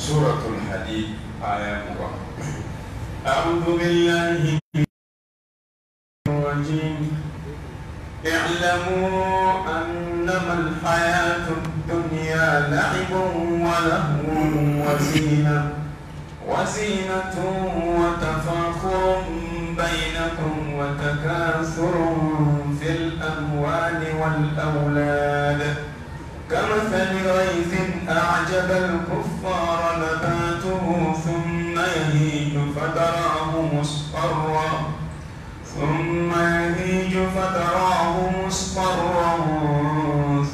سورة الحديد آية 4. أعوذ بالله من الرجيم. اعلموا أنما الحياة الدنيا لعب ولهو وزينة وتفاخر بينكم وتكاثر في الأموال والأولاد كمثل غيث أعجب الكفار نباته ثم يهيج فتراه مصفرا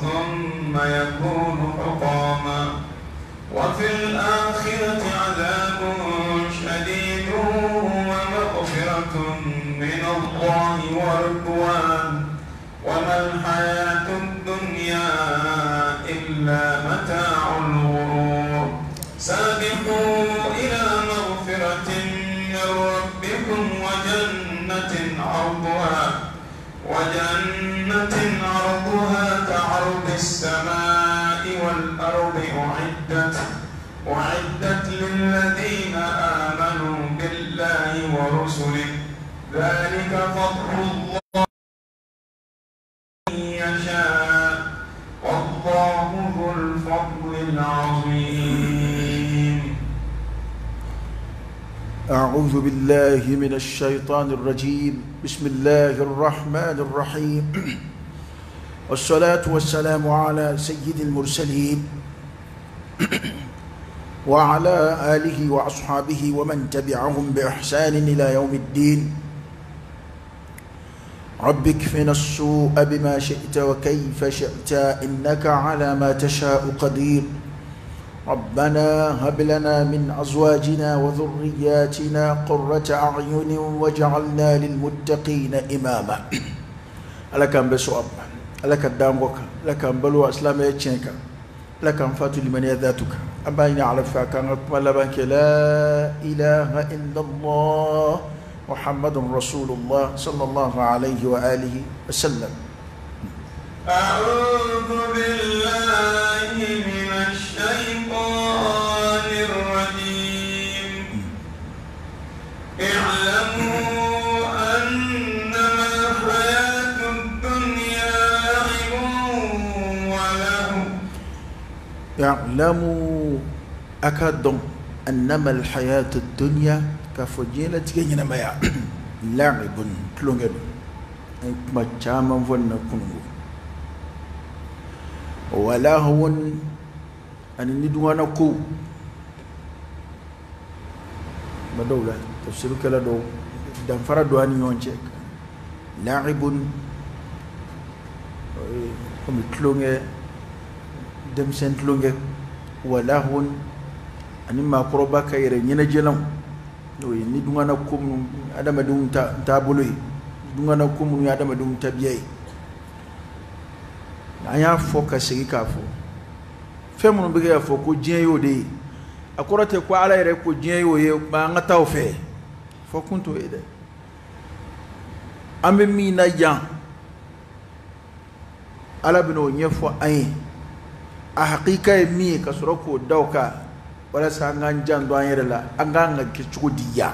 ثم يكون حطاما وفي الآخرة عذاب شديد ومغفرة من الله ورضوان وما الحياة الدنيا إلا متاع الغرور. سابقوا إلى مغفرة من ربكم وجنة عرضها كعرض السماء والأرض أعدت للذين آمنوا بالله ورسله ذلك فضل الله يشاء والله ذو الفضل العظيم. أعوذ بالله من الشيطان الرجيم. بسم الله الرحمن الرحيم. والصلاة والسلام على سيد المرسلين وعلى آله وأصحابه ومن تبعهم بإحسان إلى يوم الدين. رب اكفنا السوء بما شئت وكيف شئت إنك على ما تشاء قدير. ربنا هب لنا من أزواجنا وذرياتنا قرة أعين واجعلنا للمتقين إماما. لك بسوء لك الداموك لك بلوى إسلام يتشنك لك فاتو لمن يذاتك أباين على فاكان أكمل بانك لا إله إلا الله محمد رسول الله صلى الله عليه وآله وسلم. أعوذ بالله من الشيطان الرجيم. اعلموا أنما الحياة الدنيا لعب ولهو. اعلموا أكدم أنما الحياة الدنيا كفجيلة تجينا مايا لعب تلونجل ما تشاما فن كنو ولهو أن ندوانا كو بدولا تفسير كلا دو دم فرد دواني يونجك لعب كم تلونجل دم سن تلونجل ولهو أن ما قربا كيري ينجلم ni dungana kum adama dum ta boloy dungana kum ni adama dum tabiyai aya focus yi ka fo femu be ga fo ko jien yo de akorate ko ala ere ko jien yo ye ba ngata o fe fo kunto ede ambe mi na jan ala bino nyefo ai a haqiqa mi ka soro ko dawka wala sa ngan jando anyere la anganga ke chugodiya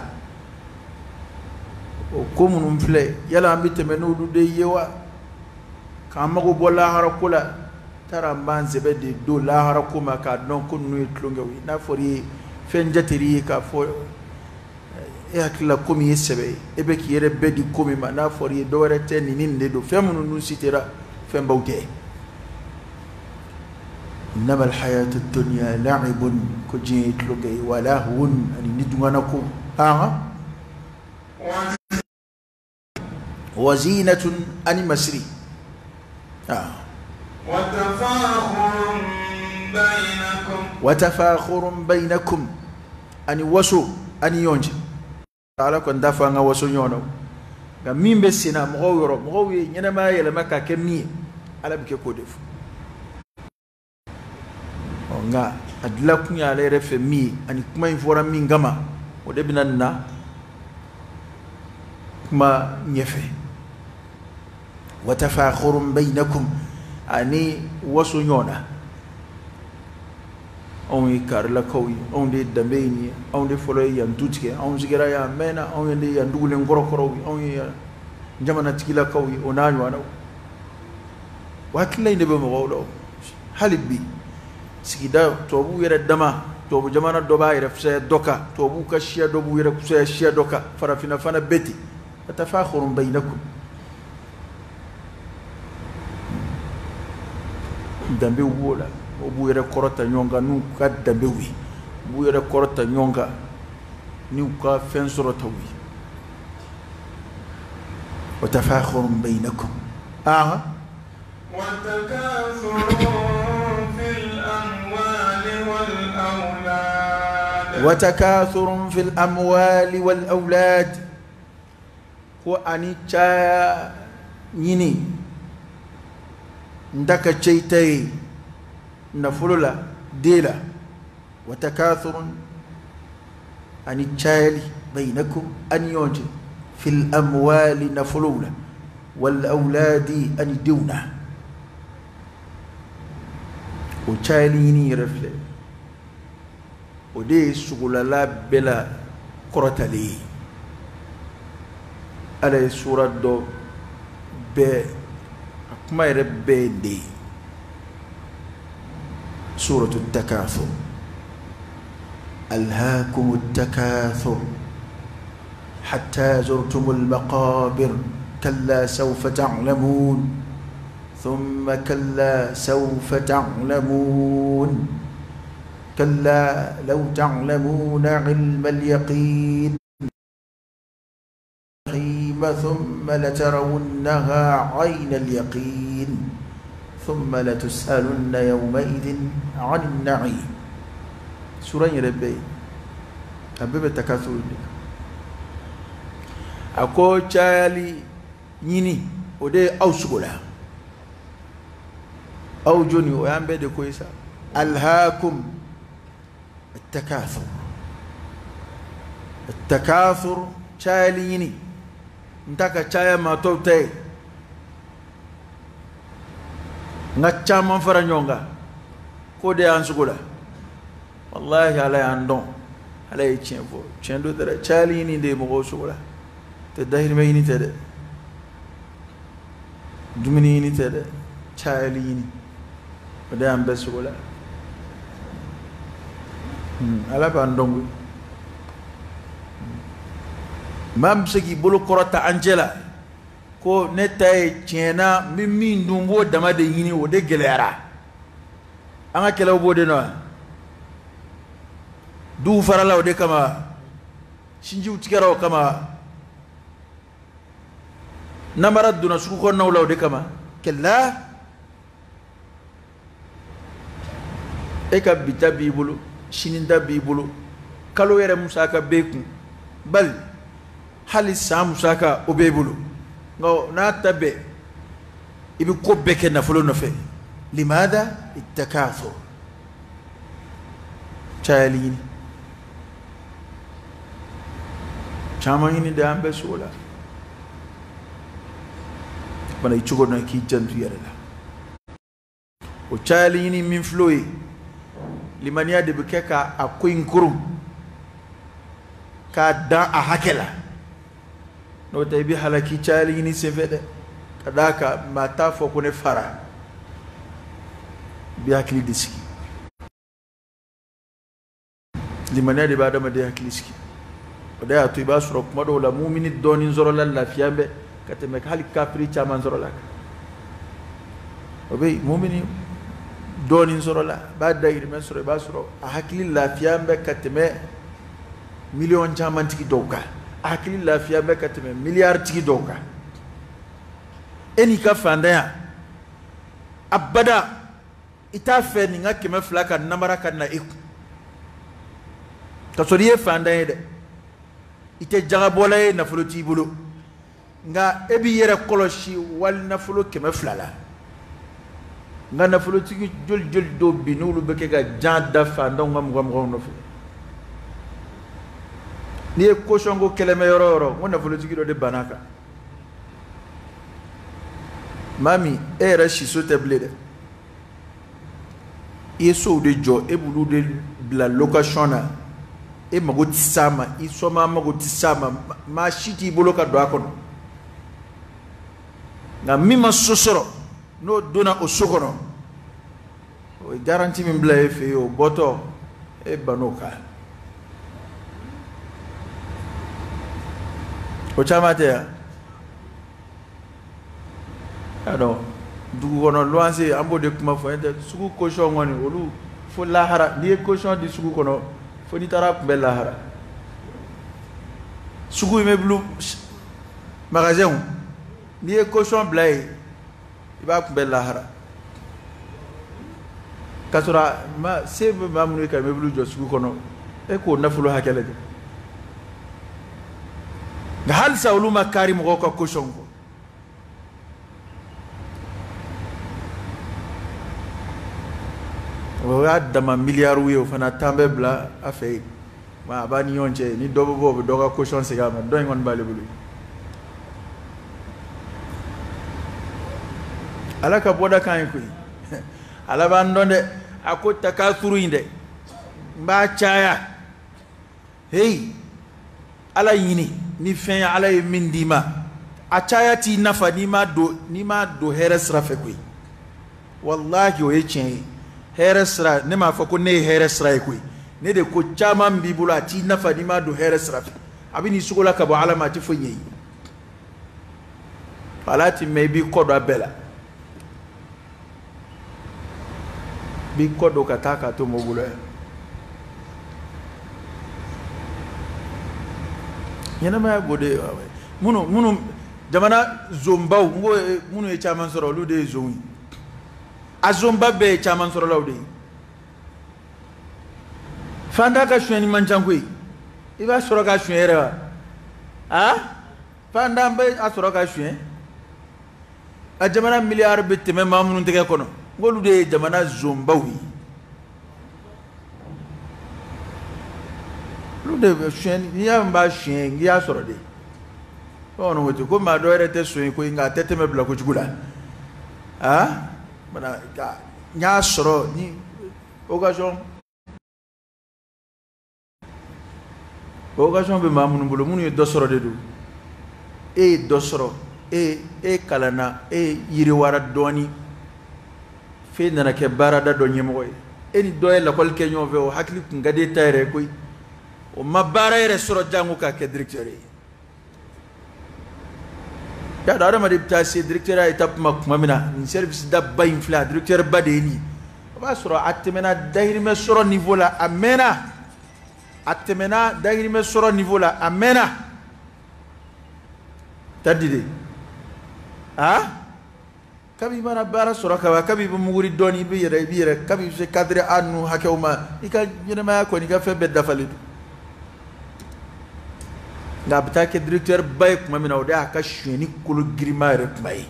o ko munum fle yala ambite menu de yewa kamago bola harakula tara manze be de do la harakuma ka non ko nu tlonge wi na fori fen jatiri ka fo e akla komi yesebe ebe ki yere be di komi ma na fori do rete ni ninde do femunu nu sitira fem bawte. إنما الحياة الدنيا لعب كجيت لقي ولهو أن ندونكم وزينة أن مسري وتفاخر بينكم أن وسو أن يونج على كن دفع وسو يونو مين بسنا مغوي ينما يلمك كمية على بك كودف nga adla kunya le refe mi ani kuma infora mi ngama o de binanna kuma nyefe wa tafakhurun bainakum ani wasu nyona on yi karla kawi on de dambeini on de folo yan tutke on zigara ya mena on de yan dugule ngorokoro on yi jamana tikila kawi onanyu wana wakilla inde be mo wolo halibi sigida tobu yere dama tobu jamana doba yere fse doka tobu ka shia dobu yere fse shia doka farafina fana beti atafakhurun bainakum dambe wola obu yere korota nyonga nu ka dambe wi bu yere korota nyonga ni ka fen sorota wi atafakhurun bainakum وتكاثر في الأموال والأولاد وتكاثر في الأموال والأولاد هو أني تشا نيني ndaka cheitai nafulula dela وتكاثر أني تشالي بينكم أن يوجد في الأموال نفلولا والأولاد أن دونا وشاليني رفله ودي سغلالا بلا كرتلي على سورة دو ب ما يربي سورة التكاثر ألهاكم التكاثر حتى زرتم المقابر كلا سوف تعلمون ثم كلا سوف تعلمون كلا لو تعلمون علم اليقين ثم لترونها عين اليقين ثم لتسألن يومئذ عن النعيم سورة ربي أبيب التكاثر أكو تشالي نيني ودي أو سكولا أو جوني ويان بيدي كويسا ألهاكم التكاثر تشاليني نتاكا تشايا ما توتي نتشا من فرنيونغا كودي أنسكولا والله على عندهم على يتشنفو تشندو ترى تشاليني دي مغو سكولا تدهر ميني تدى دمنيني تدى تشاليني ودي أنبسكولا على باندونغ mam segi bolo korota angela ko netay tiena mimi ndumbo dama de yini o de gelera anga kelaw bo de no du farala o de kama shinji utikara o kama namara duna su ko nawla o de kama kella e ka bita bibulu shininda bibulu kalo yere musa ka beku bal hali samu saka obebulu ngo na tabe ibi ko beke na fulo no fe limada التكاثر chalini chamani da ambe sola bana ichugo na ki jantu yarela o chalini min floyi limania de bukeka akoy nkurum ka da a hakela no taybi halaki chali ni sevede kadaka matafo kune fara bi hakili diski limania de bada made hakili diski oda ya tuiba suro kuma do la mu'mini donin zoro la lafiyambe kateme hali kafiri chama zoro la obe mu'mini donin zoro la bada irme suro ba suro hakili lafiyambe kateme million chama tiki doka akili lafiya be kateme milliard tigi doka eni ka fandaya abada ita fe ni ngake me flaka namara kan na iku to soriye fandaya de ite jaga bolay na fuluti bulu nga ebi yere koloshi wal na fulu keme flala nga na fuluti jol do binulu beke ga janda fanda ngam no fe ni ko shongo keleme yoro wona politiki do de banaka mami era shi so teblede eso de jo e bulu de la location na e mago tisama i soma mago tisama ma shiti bolo ka do akono na mima sosoro no dona o sokono o garanti min bla e fe o boto e banoka o chamate ado dugu kono loanse ambo de kuma fo ente sugu caution ngoni olu fo lahara ni caution di sugu kono fo ni tara be lahara sugu me blu magasin ni caution blay iba ku be lahara kasura ma sebe mamunu ka me blu jo sugu kono e ko nafulo hakele ga hal sawlu makari mo ko caution ko o dama milliard wi o fana tambe bla afay ma bani yonche ni dobo bobo doga caution sigama do ngon bale bulu ala ka boda kan ko ala bandonde akota ka suru inde mba chaya hey ala yini ni fen ala mindima a chaya ti nafa ni ma do heres rafe ko wallahi o yechen heresra ne ma fa ko ne heresra ko ne de ko chama mbibula ti nafa di ma do heresra abini sugola ka bo alama ti fonyi palati maybe ko do bela bi ko do kataka to mogulo yana ma gode munu jamana zombaw munu e chama soro lu de zowi azomba be chaman soro lawde fanda ka shweni manjangwe iba soro ka shwere wa fanda be asoro ka shwen a jamana milliard be teme mamun tege kono ngolu de jamana zomba wi lu de shweni ya mba shwen ya soro de ono wote ko ma do rete shwen ko nga tete me bla ko jugula bana ga nya soro ni occasion be mamunu bulu munu do soro de du do soro kalana yiri wara doni fe nana ke barada do nyemo ni do la kol ke nyove o hakli ku ngade tayre koy o mabara soro jangu ka ke directeur ya da ma deputy c'est directeur a étape mamina ni service dabba infla directeur badeni ba soro atmena dahir me soro niveau la amena atmena dahir me soro niveau la amena tadide kabi mana bara soro ka kabi bu muguri doni bi yere kabi se cadre anu hakewma ika nyema ko ni ka fe bedda falidu nga bitake directeur bay kuma mina o da ka shweni kulu grimare bay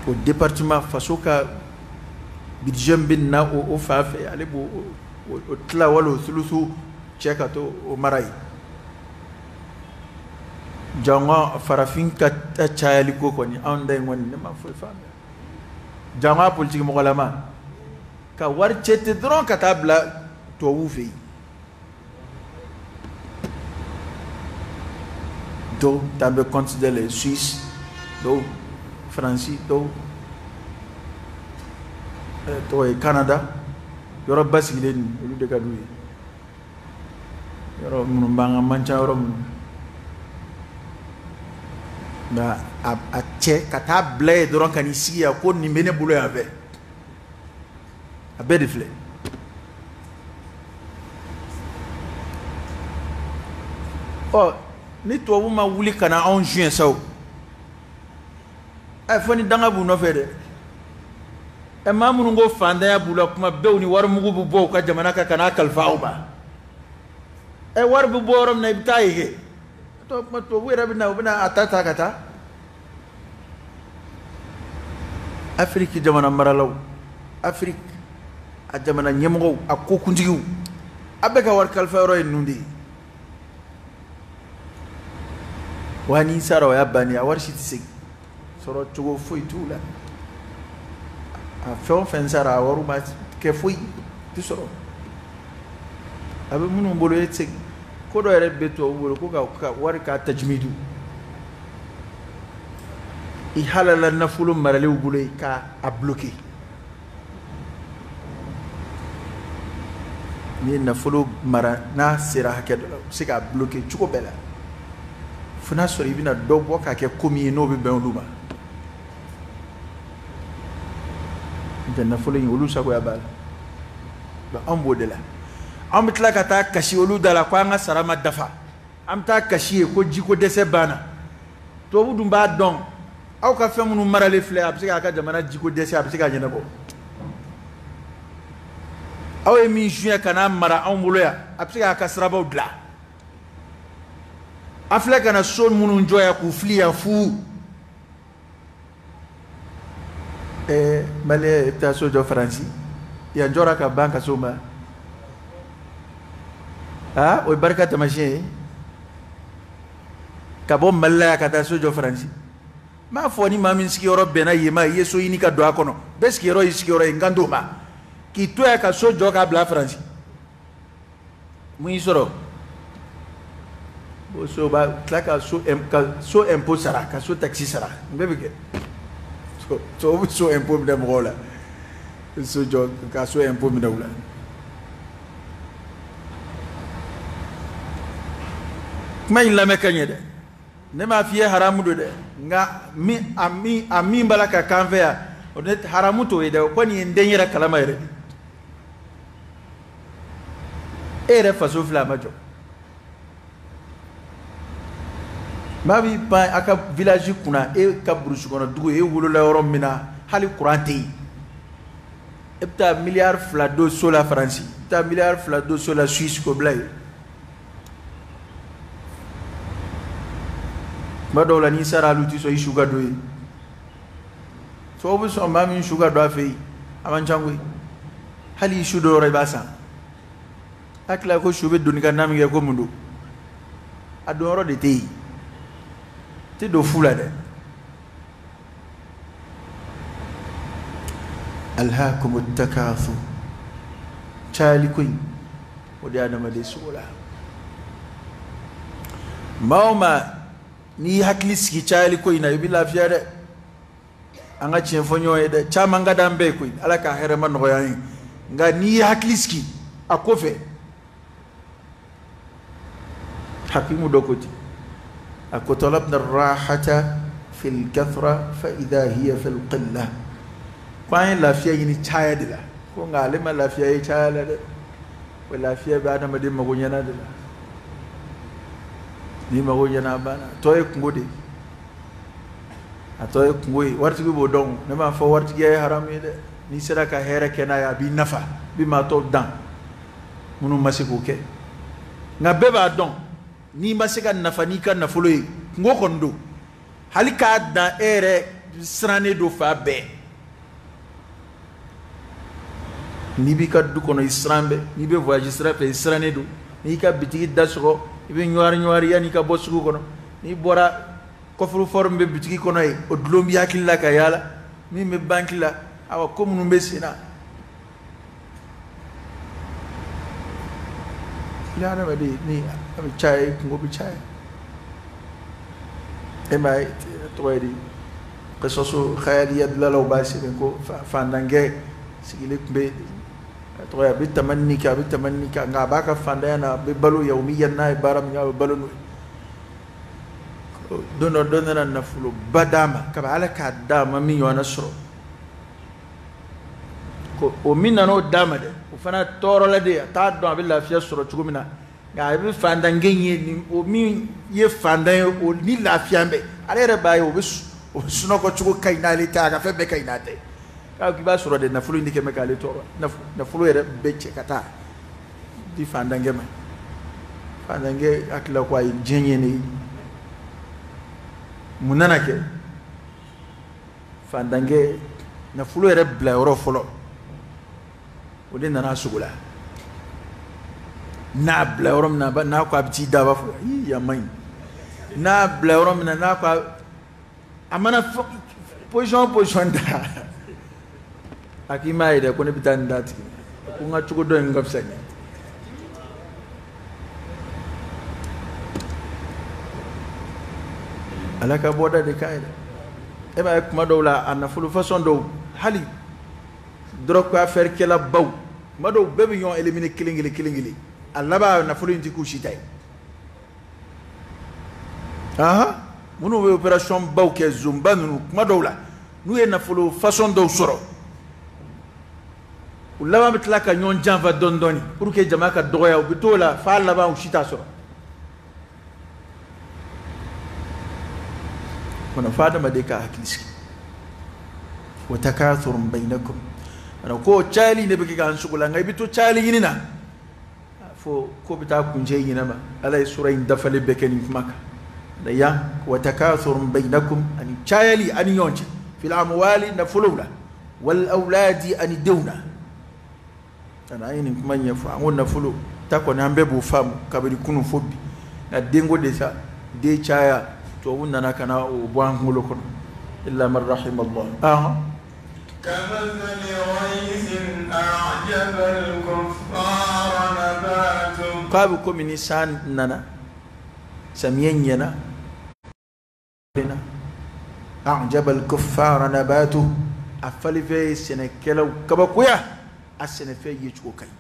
o département faso ka budget bin na o fafe ale bo o tla walo sulusu cheka to o marai janga farafin ka ta chayali ko ni anda ngoni ne ma fo fame janga politique mo galama ka war chete dron ka tabla to wufi do tambe considère les Suisses do Francis do to Canada yoro basigile ni lu de kadu yoro mun banga mancha yoro na a che kata blé doron kan isi ya ko ni mene bulo ya ve a be de flé ni to ma wuli kana en juin saw foni danga bu no fede mamunu ngo fanda ya bula kuma bewni war mugu bu bo ka jamana ka kana kalfa uba war bu borom na ibtaye to ma to wira bina ubina atata kata Afrique jamana maralaw Afrique a jamana nyemgo akokunjigu abeka war kalfa ro nundi wani saro ya bani a war shi tsig soro tugo foi tula fɛn o fɛn sara a wari ma kɛ foyi tɛ sɔrɔ a bɛ minnu bolo e tɛ se ko dɔ yɛrɛ bɛ tubabu bolo ko ka wari k'a tajimidu i halala nafolo maralew bolo ye k'a bloqué ni ye nafolo mara n'a sera hakɛ dɔ la u bɛ se k'a bloqué cogo bɛɛ la fo n'a sɔrɔ i bɛna dɔ bɔ k'a kɛ ko min ye n'o bɛ bɛn olu ma n'o tɛ nafolo in olu sagoya b'a la an b'o de la an bɛ tila ka taa kasi olu da la ko an ka sara ma dafa an bɛ taa kasi ye ko jiko dɛsɛ banna tubabu dun b'a dɔn aw ka fɛn minnu maralen filɛ a bɛ se k'a ka jamana jiko dɛsɛ a bɛ se k'a ɲɛnabɔ aw ye min suɲɛ ka n'a mara anw bolo yan a bɛ se k'a ka sirabaw dilan an filɛ ka na so minnu jɔ yan k'u fili yan fu maliyɛn i bɛ taa so jɔ faransi yan jɔra ka ban ka so ma o ye barika tamasiyɛn ye ka bɔ Mali la yan ka taa so jɔ faransi n b'a fɔ ni maa min sigiyɔrɔ bɛnna yen ma i ye so ɲini ka don a kɔnɔ bɛɛ sigiyɔrɔ y'i sigiyɔrɔ ye n kan t'o ma k'i to yan ka so jɔ k'a bila faransi mun y'i sɔrɔ o so b'a tila ka so impôt sara ka so taxi sara n bɛɛ bɛ kɛ so bɛ so impôt minɛ mɔgɔw la so jɔ ka so impôt minɛ u la kuma in lamɛn ka ɲɛ dɛ ne m'a f'i ye haramu don dɛ nka a min b'a la ka k'an fɛ yan o ne haramu t'o ye dɛ o kɔni ye n den yɛrɛ kalama yɛrɛ de e yɛrɛ faso filɛ a ma jɔ maa b'i pan a ka village kunna e ka burusi kɔnɔ dugu e wolola yɔrɔ min na hali courant tɛ yen e bɛ taa miliyari 2 don so la faransi i bɛ taa miliyari 2 don so la suisse k'o bila yen tuma dɔw la n'i sara olu tɛ sɔn i su ka don yen so bɛ sɔn maa min su ka don a fɛ yen a man ca koyi hali i su dɔ yɔrɔ i b'a san hakili ko su bɛ doni ka na min kɛ ko mun don a don yɔrɔ de tɛ yen tɛ don fu la dɛ alhaakumu takathur cayali ko in o de ye adamaden sogo la maa o maa n'i hakili sigi cayali ko in na i bɛ lafiya dɛ an ka tiɲɛ fɔ ɲɔgɔn ye dɛ caman ka d'an bɛɛ ye koyi ala ka hɛrɛ ma nɔgɔya an ye nka n'i ye hakili sigi a ko fɛ hakimu dɔ ko ten a ko talabna rahata fil kathra fa idha hiya fil qilla ko an ye lafiya ɲini caya de la ko nka ale ma lafiya ye caya la dɛ o lafiya bɛ adamaden mago ɲɛna de la n'i mago ɲɛna a banna a tɔ ye kungo de ye a tɔ ye kungo ye waritigi b'o dɔn ne m'a fɔ waritigiya ye haramu ye dɛ n'i sera ka hɛrɛ kɛ n'a ye a b'i nafa a bɛ maa tɔw dan minnu ma se k'o kɛ nka bɛɛ b'a dɔn n'i ma se ka nafa n'i ka nafolo ye kungo kɔni don hali k'a dan e yɛrɛ sirannen don fa bɛɛ n'i b'i ka du kɔnɔ i siran bɛɛ n'i bɛ voyage sira fɛ i sirannen don n'i ka bitigi da sɔgɔ i bɛ ɲɔwari yanni i ka bɔ sugu kɔnɔ n'i bɔra coffre-fort min bɛ bitigi kɔnɔ yen o dulon b'i hakili la ka yaala min bɛ banque la awa ko minnu bɛ sen na ila adamaden ni a bɛ caya kungo bɛ caya e m'a ye tɔgɔ ye di qisasu khayaliya dilalaw b'a sɛbɛn ko fandankɛ sigilen tun bɛ tɔgɔ ye a bɛ tamanni kɛ nka a b'a ka fandanya na a bɛ balo yawmiyan n'a ye baara min kɛ a bɛ balo n'o ye don dɔ dɔ nana nafoloba d'a ma kabi ala k'a d'a ma min ɲɔgɔnna sɔrɔ ko o min nana o d'a ma dɛ o fana tɔɔrɔla de a t'a dɔn a bɛ lafiya sɔrɔ cogo min na nka a bɛ fandankɛ ye o min ye fandan ye o ni lafiya bɛ ale yɛrɛ b'a ye o bɛ sunɔgɔ cogo ka ɲi n'ale ta a ka fɛn bɛɛ ka ɲi n'a ta ye k'i b'a sɔrɔ de nafolo in de kɛ mɛ k'ale tɔɔrɔ nafolo yɛrɛ bɛ cɛ ka taa di fandankɛ ma fandankɛ hakili ko a ye diɲɛ ye ne ye mun nana kɛ fandankɛ nafolo yɛrɛ bila yɔrɔ fɔlɔ o de nana sogo la n'a bila yɔrɔ min na n'a ko a bɛ t'i da a b'a fɔ ii yan man ɲi n'a bila yɔrɔ min na n'a ko a mana position ta akima ida ko ne bitan dati ko nga chugo do ngap sani alaka boda de kaida e ba kuma dawla an fulu façon do hali drok ko affaire kala baw mado bebe yon éliminer kilingili Allah ba na fulu inti ku shitay aha munu we opération baw ke zumba nu kuma dawla nu e na fulu façon do soro ulama bitlaka nyon janva dondoni pour que jama ka doya bitola fa Allah ba shita soro kuna fada madeka hakiliski wa takathurun bainakum ana ko chali ne biki ga sugula ngai bito chali yinina fo ko bita kunje yina ma alay surayn dafale bekeni maka da ya wa takathurun bainakum ani chali ani yonche fil amwali nafulula wal auladi ani dawna ana yini kuma nyafu an wonna fulu tako na mbebu fam kabiri kunu fobi na dengo de sa de chaya to wonna nakana o bwangulo kono illa man rahim Allah كمثل غيث أعجب الكفار نباته قابكم من إنسان ننا سمين ينا أعجب الكفار نباته أفل في سنة كلو كبكويا السنة في يجوكي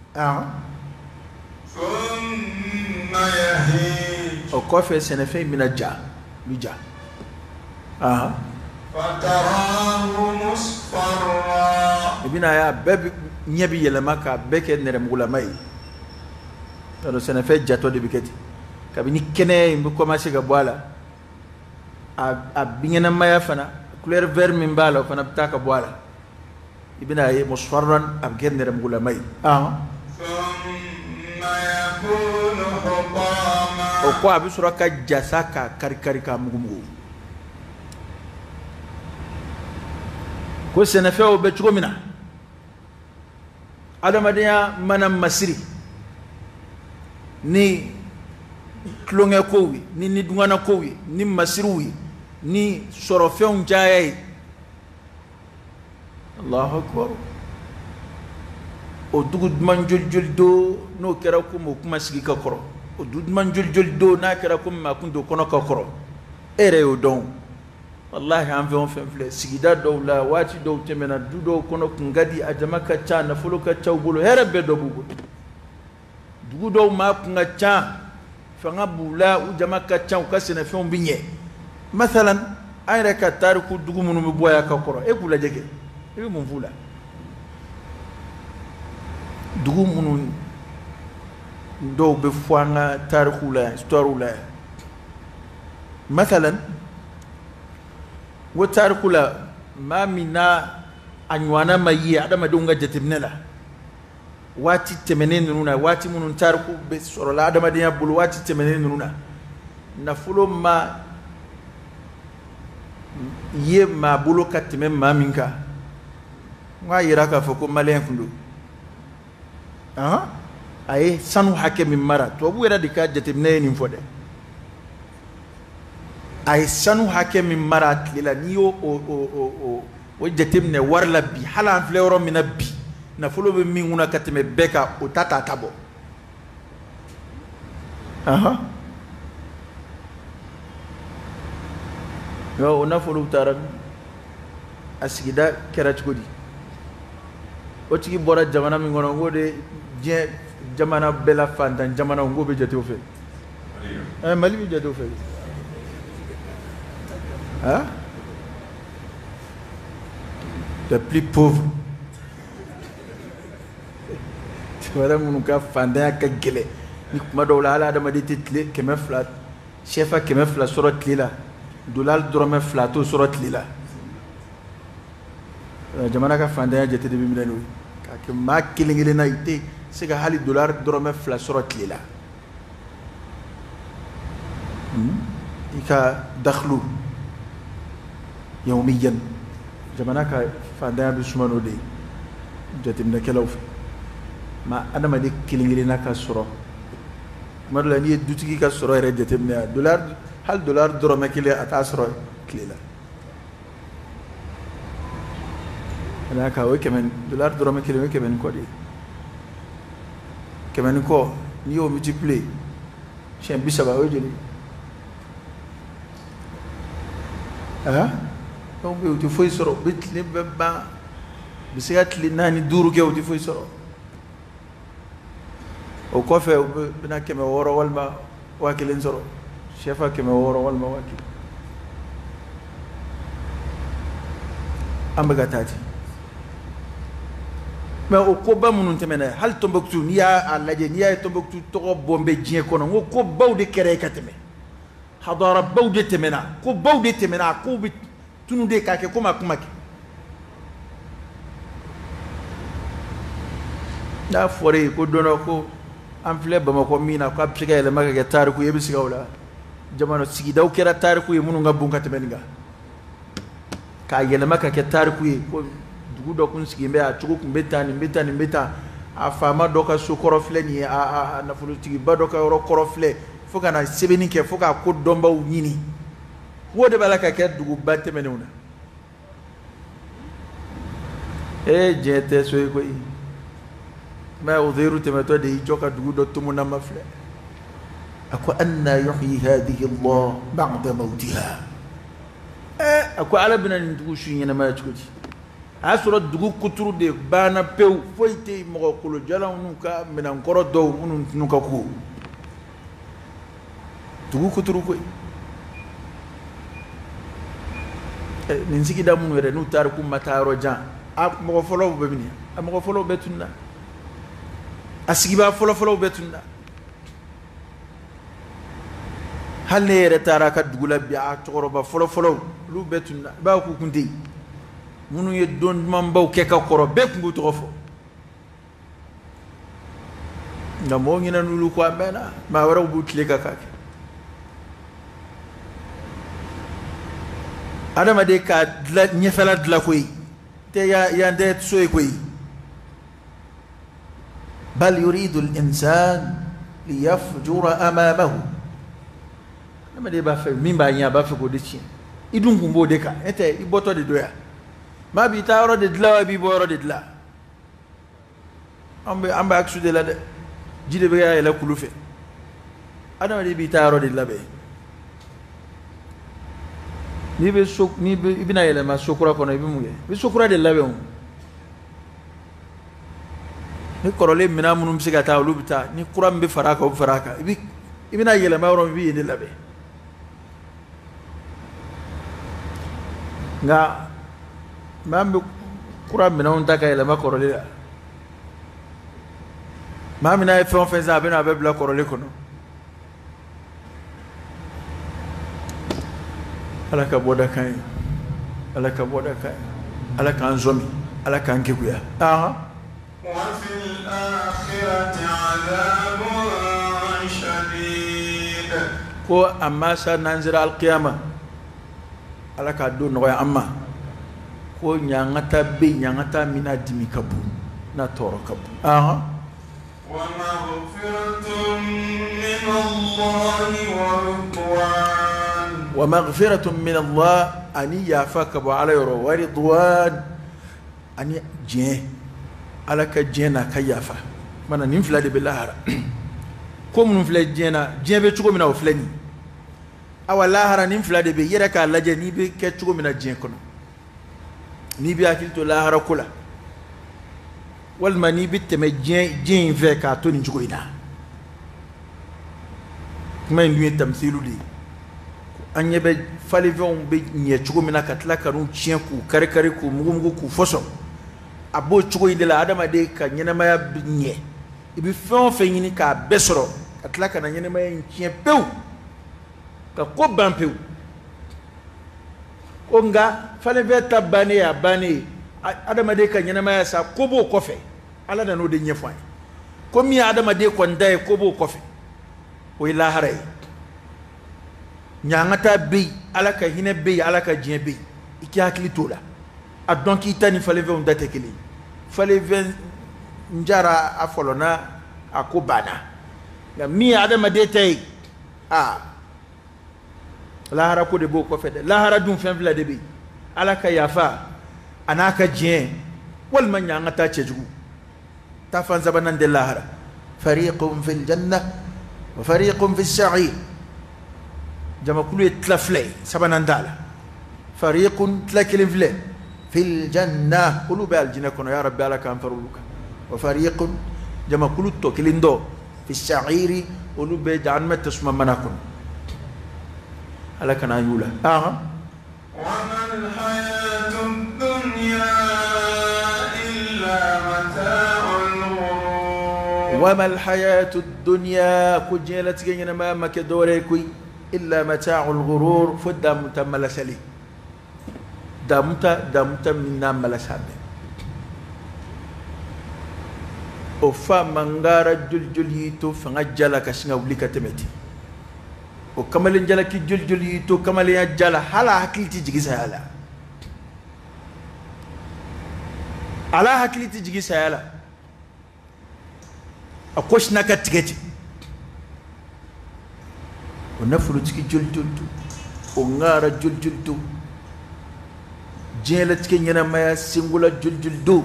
ثم يهيج وكوفي سنة في من الجا بجا فتراه مصفرا ابن يا باب نبي يلماك بك نرمغلماي ترى سنة في جاتو دي بكتي كابني كني بكما سيغا بوالا ابينا ما يفنا كلير فير من بالا فانا بتاك بوالا ابن يا مصفرا ابك نرمغلماي ثم يكون حطاما وكو ابي سركا جاساكا كاركاريكا مغمغو ko senefew be chugo mina adamadiya manam masiri ni klonge kowi ni dungana kowi ni masiruwi ni sorofew jaye Allahu akbar o dugud man jul do no kera ko mo kuma sigi ka koro o dugud man jul do na kera ko ma kundo kono ka koro ere o don wallahi an fe on fle sigida dawla wati dow temena dudo kono ngadi ajama ka cha na fulu ka chawbulo herebe do bugu dugu do ma kunga cha fanga bula u jama ka cha ka sene fe on binye mathalan ayra ka tariku dugu munu mi boya ka koro e kula jege e mun fula dugu munu do be fanga tariku la histoire la mathalan وتاركula ما منا انوانا مايي ادم دونغا جتمنلا واتي تمنين نونا واتي منون تاركو بسورولا ادم ديا بول واتي تمنين نونا نفلو ما يه ما بولو كاتمن ما منكا وا يراكا فكو مالين كندو اي سانو حكم مرا تو بو يرا ديكا جتمنين نفوده ay sanu hake min marat lila niyo o jetemne warla bi hala flewro min bi na fulo be min una kateme beka o tata tabo yo ona fulo taran asigida kerach godi o tigi bora jamana min ngono ngode je jamana bela fandan jamana ngobe jete o fe mali bi jete o fe le plus pauvre tu vois mon cas fanda ka gele ni kuma dawla ala da maditi tle keme flat chefa keme flat surat lila dolal drome flato surat lila jamana ka fanda jete de bimilanu ka ke ma kilingile na ite siga hali dollar drome flat surat lila ika dakhlu يوميا زمانك فادا بسمانو دي جاتمنا كلاوف ما انا ما دي كيلينغينا كسرو مرلا ني دوتيكي كسرو ري جاتمنا دولار هل دولار درهم كيلي اتاسرو كليلا ala ka o kemen dollar drome kelen kemen ko de kemen ko ni yo multiplier chen bisaba o jeli donc tu foi soro bit le ba bisigat li nani duru ke o tu foi soro o ko fe bina keme woro walma wakilin soro shefa keme woro walma wakil ambaga tati mais o ko ba munun temena hal Tombouctou ni ya alaje ni ya Tombouctou to bombe jien kono ngo ko bawde kere kateme hadara bawde temena ko bawde temena ko bi tunude kake kuma kumaki da fore ko dono ko amfle Bamako mina ko appliquer ele maka ke tariku yebi sigawla jamano sigi daw kera tariku ye munu ngabun katemenga ka yele maka ke tariku ye ko dugu do kun sigi mbe a chugo kun beta a fama do ka su korofle ni a na fulu tigi ba do ka ro korofle fo kana sebeni ke fo ka ko domba u nyini wode bala ka ke dugu batte menuna jete so ko yi ما أظهر تمتدي جوكا دغودو تمنا مفلا أكو أن يحيي هذه الله بعد موتها أكو على بنا ندغوشي ينا ما تشكوتي أسرة دغو كترو دي بانا بيو فويتي مغو كولو جالا ونوكا من أنكورو دو ونوكا كو دغو كترو كوي ننسيكي دامون ويري نو تاركو متارو جان مغو فلو ببني مغو فلو بتنا asigiba folo betunda halle retara ka dugula bi a toroba folo lu betunda ba ku kunti munu ye don mambaw ke ka koro be ku tofo ngamo ngina nulu ko amena ma wara bu tleka ka adama de ka dla nyefala dla koy te ya ndet soy koy بل يريد الإنسان ليفجر أمامه لما دي بافي مين بانيا بافي كوديتشي يدون كومبو ديكا انت يبوتو دي دويا ما بيتاورو دي دلا بيبورو دي دلا ام اكسو دي لا جيدي بيا يلا كلوفي انا دي بيتاورو دي لابي ni be sok ni be ibina yele ma sokura kono ibi muge be sokura de labe on ni korole mina munum siga ta lubita ni kuram be faraka ibi ibina yele ma ron bi ni labe nga mambe kuram mina on taka yele ma korole la mamina e fon fenza be na be bla korole kono alaka boda kai alaka anzomi alaka angekuya وفي الآخرة عذاب شديد ko amma sa nanzira alqiyama alaka do no ya amma ko nyangata mina dimi kabu na toro kabu ومغفرة من الله ورضوان ومغفرة من الله أني يافاك أبو علي ورضوان أني جين alaka jena kayafa mana nim flade be lahara ko mun flade jena jebe chugo mina o flani awa lahara nim flade be yera ka laje ni be ke chugo mina jen kono ni bi akilto lahara kula wal mani bitte me jen ve ka to ni chugo ina kuma lui tamsilu di anye be fale von be nye chugo mina katla kanu chien ku kare ku mugu ku foso abo chugo idela adama de ka nyenema nye ibi fon fenyini ka besoro atla kana nyenema nchie pew ka ko bampew onga fale veta bani ya bani adama de ka nyenema ya sa kobo kofe ala da no de nyefan ko mi adama de ko ndai kobo kofe o ila harai nyangata bi ala ka hine bi ala ka jien bi iki akli tola adon ki tani fale ve on date kele fale ve njara afolona akobana na mi adama de tay lahara ko de bo ko fede lahara dum fen vla de bi ala ka yafa anaka jien والمن يعنتا تجو تفان زبنان دي الله فريق في الجنة وفريق في السعير جمع كل يتلفلي سبنان دالا فريق تلكل في الجنة كل بالجنة كنا يا رب على كان فرولك وفريق جمع كل توكلين دو في السعير كل بجان ما تسمى مناكم على كان يولا وما الحياة الدنيا إلا متاع الغرور وما الحياة الدنيا كجيلت جينا ما مكدوريكوي إلا متاع الغرور فدام تملا سلي دامتا من ناملا سابي وفا منغارا جل يتو فنجالا كسنا وليكا تمتي وكمال جالا كي جل يتو كمال جالا حالا حكيلتي جيجي سهالا على حكيلتي جيجي سهالا أكوش نكا تيجي ونفلو تكي جلجلتو ونغارا جلجلتو جيلة تكي نما سنغولا جلجلتو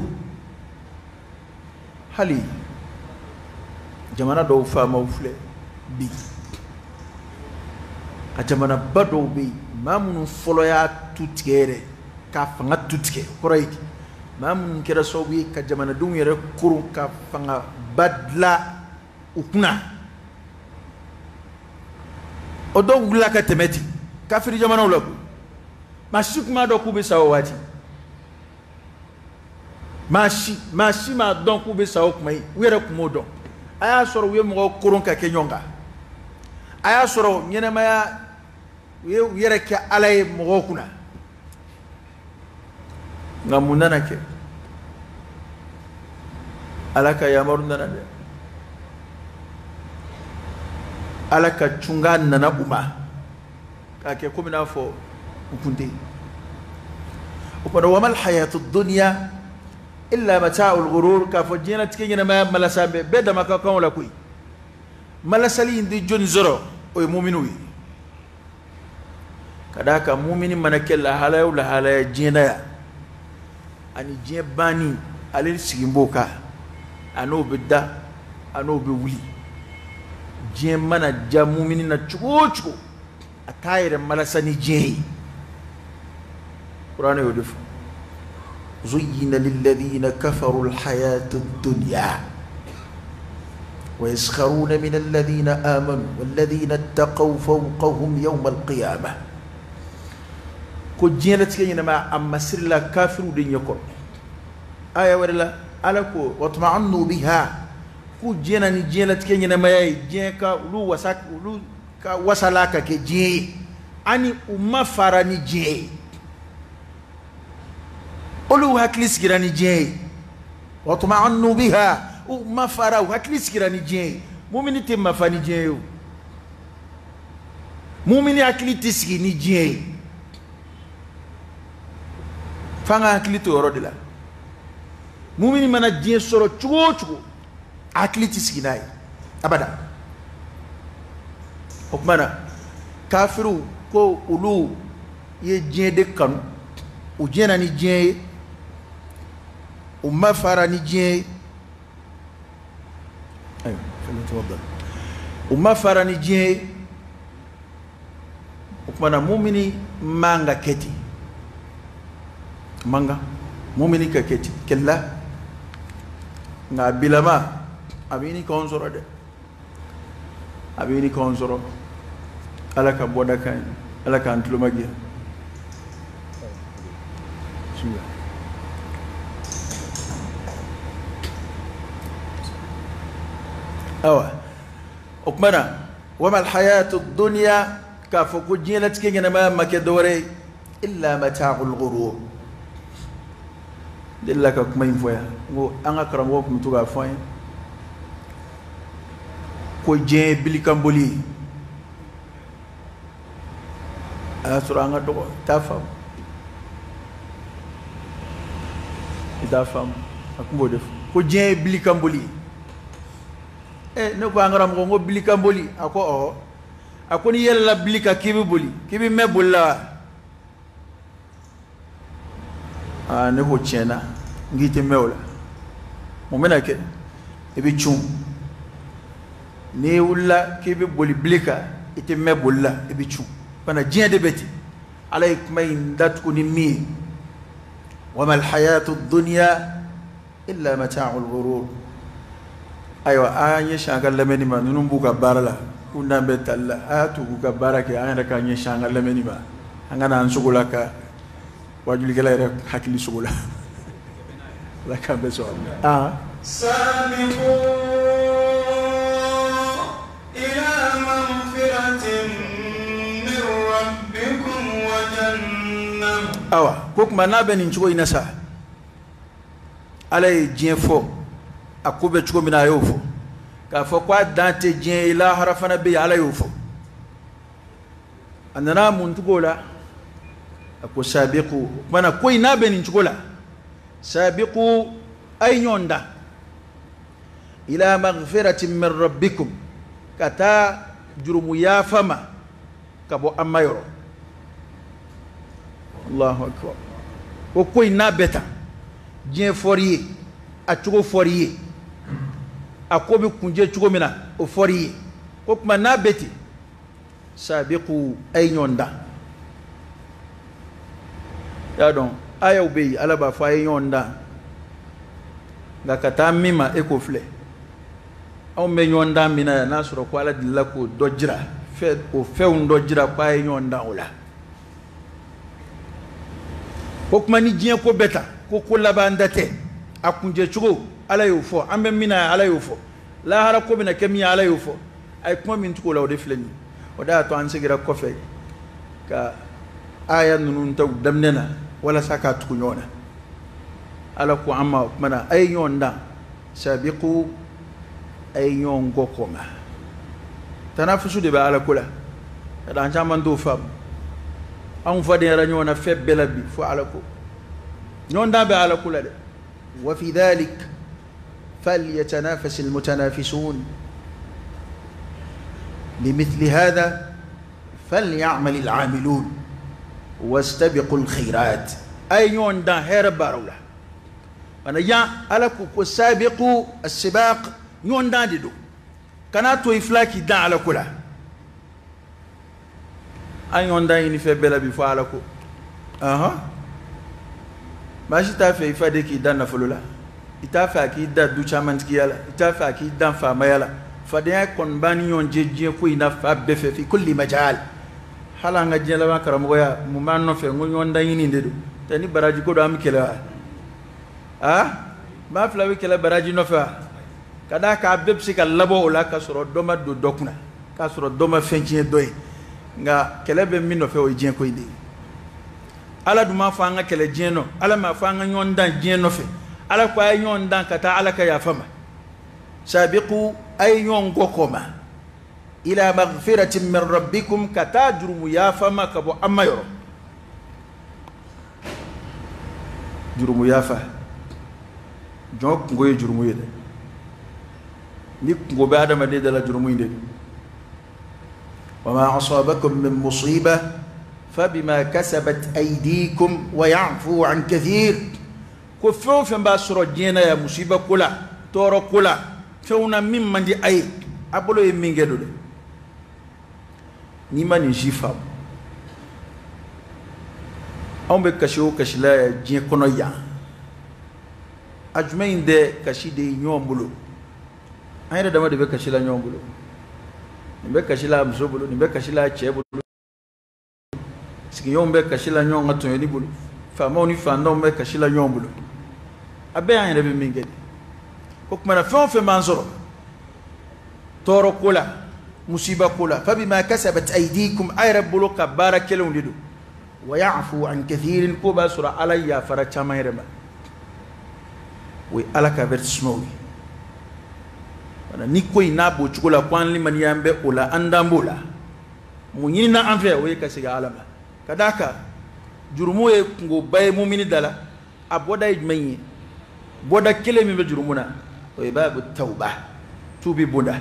هالي جمانا دو فاما وفلي بي جمانا بدو بي ما منو فلويا توتكيري كافنغا توتكي كورايكي ما منو كرا صوبي كجمانا دون يرى كورو كافنغا بدلا وكنا odo wula ka temeti kafiri jamana wala ko mashik ma do ku be sawati mashi ma don ku be saw kuma wera ku modon aya soro we mo koron ka kenyonga aya soro nyene ma ya we yere ke alay mo kuna ngamunana ke alaka yamaruna na de alaka chunga nana uma kake kumina fo ukunde upado wamal hayatud dunya illa mata'ul ghurur ka fo jina tikenya ma malasambe beda makaka wala kui malasali indi jon zoro o mu'minu kadaka mu'mini manakella halayu la halaya jina ya ani jebani alil sigimboka ano bidda ano be wuli jien mana jamu minina chugo atayre malasani jien Qur'an yodif زين للذين كفروا الحياة الدنيا ويسخرون من الذين آمنوا والذين اتقوا فوقهم يوم القيامة كجينت كينما أما سر لا كافر دين يقول آية ولا ألكو واطمعنوا بها كجينا نجينت كينما يجينك لو وساك لو وسلاك كجي أني أما فراني جي قلوا هكليس كراني جي واطمعنوا بها وما فراو هكليس كراني جي مؤمن تم فاني جي مؤمن هكلي تسكي جي فانا هكلي تورو دلا مؤمن منا جي سورو چو هكلي تسكي ناي ابدا وكمانا كافرو كو أولو يجي دكان وجينا نجي وما فرا نجي ايوه فلنتفضل وما فرا نجي وكمانا مؤمني مانغا كتي مانغا مؤمني كتي كلا nga bilama abini konzoro de abini konzoro alaka boda kan alaka antlumagia أوه أكمنا وما الحياة الدنيا كافوكو جيلت كينا ما مكدوري إلا متاع الغرور دلك كمين فويا أنا كرم وكم توقع فويا كو جين بلي كامبولي أسرع أنا دو تفهم إذا فهم أكمل بدف كو جين بلي كامبولي ne ko angaram ko bilika boli ako ako ni yella bilika kibi boli kibi me bolla ne ko chena ngite mewla momena ke ebi chum ni wula kibi boli blika ite me bolla ebi chum bana jien de beti alayk may ndat ko ni mi wama alhayatu ad-dunya illa mata'ul ghurur aywa anye shangal lameni ma nunum buka barala kunda betalla atu buka barake anya ka anye shangal lameni ma angana ansugula ka wajuli gela rek hakili sugula la ka beso sabiqu ila maghfiratin min rabbikum wa jannah awa kokuma na benin chugo inasa alay jien fo akube chugo mina yofo ka fo kwa dante jien ila harafana be ala yofo andana muntugola ako sabiqu mana ko ina benin chugola sabiqu ay nyonda ila maghfiratin min rabbikum kata jurumu ya fama kabo amayoro Allahu akbar ko ina beta jien foriye a chugo foriye akobi kunje chugo mina o foriye ko kuma na beti sabiqu ay nyonda ya don aya ubi ala ba fa ay nyonda ngakata mima e ko fle aw me nyonda mina na suro ko ala dilako dojira fe o fewn dojira ko ay nyonda wala ko kuma ni jien ko beta ko labandate akunje chugo ala yofo ambe mina ala yofo la hara ko bina kemi ala yofo ay kuma min tuko lawde fleni oda to ansigira ko fe ka aya nunun taw damnena wala saka tuko nyona ala ko amma mana ay nyonda sabiqu ay nyon gokoma tanafusu de ba ala kula da jaman do fam an fade nyona febbela bi fo ala ko nyonda be ala kula de wa fi dhalik فليتنافس المتنافسون لمثل هذا فليعمل العاملون واستبقوا الخيرات أي يون دا هرب بارولا أنا يا ألكو سابقوا السباق يون دا ديدو كانتو إفلاكي دا على كلا أي يون دا ينفع بلا بفعلكو ماشي تافي إفاديكي دا نفلولا itafa ki da du chamanti yala itafa ki dan fa mayala fadya kon bani yon jeje ko ina fa befe fi kulli majal hala nga jela ba karam goya mu manno fe ngol yon dan yini ndedu tani baraji ko do am kela ba flawi kela baraji no fa kada ka bebsi ka labo ola ka soro doma do dokuna ka soro doma fenjie doy nga kele be minno fe o jien ko ide ala duma fa nga kele jieno ala ma fa nga yon dan jieno fe ala ko ay nyon dan kata ala ka ya fama sabiqu ay nyon gokoma ila maghfiratin min rabbikum kata jurumu ya fama kabo amayoro jurumu ya fa jok ngoy jurumu yede ni ngo be adama de dala jurumu inde wama asabakum min musiba fabima kasabat aydikum wa ya'fu an kathir ko few fe mba soro jena ya musiba kula toro kula fewna mim mandi ay abolo e mingedo de ni mani jifam ambe kasho kashila je kono ya ajmeinde kashide nyombulo ayda dama de be kashila nyombulo be kashila msobulu be kashila chebulo sigi yombe kashila nyonga to ni bulu fama oni fanda be kashila nyombulo abe an rebe mingedi ko kuma na fe manzoro toro kula musiba kula fa bima kasabat aydikum ay rabbul kabarakalun lidu wa ya'fu an kathirin ko ba sura alayya fara chama reba we alaka vertismo wana niko inabo chukula kwanli man yambe ula andambula munyina anfe we kasiga alama kadaka jurumu e ngo bay mumini dala aboda ijmenyi boda kile mi be jurumuna o babu tauba tubi bunda